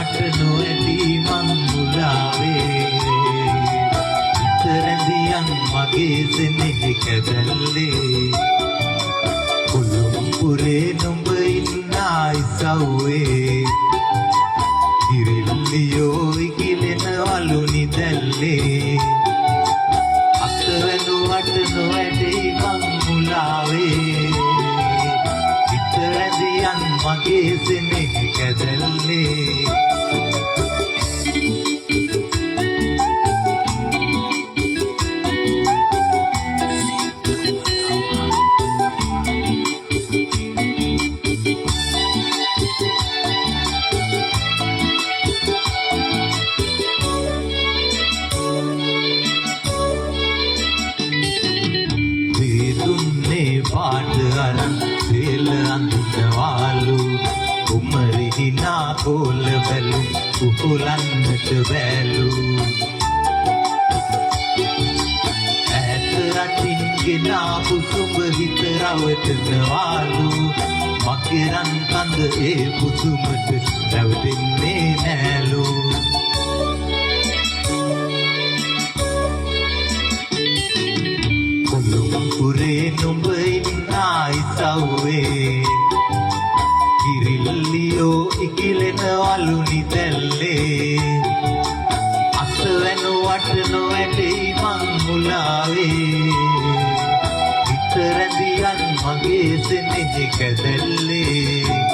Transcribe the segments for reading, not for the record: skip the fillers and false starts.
වට නොඇති මං මුලාවේ ඉතරැඳියන් මගේ සෙනෙහි කැදැල්ලේ කොළුම්පුරේ නුඹ ඉන්න ඉසව්වේ ඉරිල්ලියෝ ඉකිලෙනවලු නිදැල්ලේ අත්වැඳුවට නොඇටෙයි මං මුලාවේ ඉතරැඳියන් මගේ සෙනෙහි කැදැල්ලේ පාට අරන් තෙල අඳිනවාලු කුමරි හිනා කොල බැලු කුකුලන්නට බැලු ඈත රටින් ගෙනාපු සුඹ හිත රවටනවාලු මකරන් කඳ ඒ පුදුමට රැවටෙන්නේ නෑලු කොළුම්පුරේ නුඹ ඉසව්වේ ඉරිල්ලියෝ ඉකිලෙනවලු නිදැල්ලේ අත්වැනුවට නොඇටෙයි මං මුලාවේ ඉතරැඳියන් මගේ සෙනෙහි කැදැල්ලේ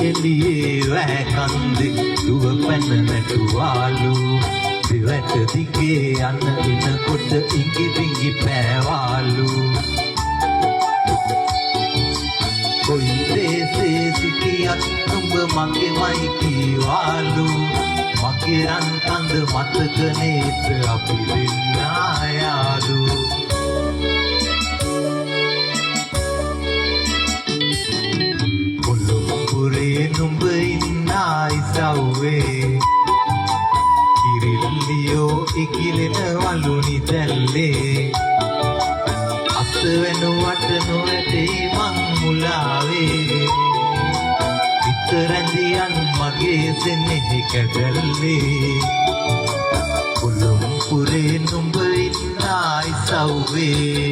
එළියේ වැ කන්දේ දුව පැන නැටුවාලු දිවට දිගේ යන දිනකොට ඉඟි බිඟි පෑවාලු කොයි දේශේ සිටියත් නුඹ මගේමයි කීවාලු මගේ රන් කඳ මතක නේද අපි දෙන්නා යාලු නුඹ ඉන්න ඉසව්වේ ඉරිල්ලියෝ ඉකිලෙනවලු නිදැල්ලේ අත්වැනුවට නොඇටෙයි මං මුලාවේ ඉතරැඳියන් මගේ සෙනෙහි කැදැල්ලේ කොළුම්පුරේ නුඹ ඉන්න ඉසව්වේ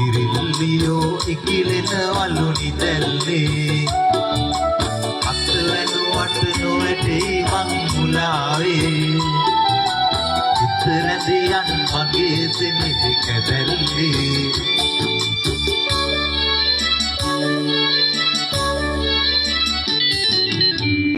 ඉරිල්ලියෝ ඉකිලෙනවලු නිදැල්ලේ අත්වැනුවට නොඇටෙයි මං මුලාවේ ඉතරැඳියන් මගේ සෙනෙහි කැදැල්ලේ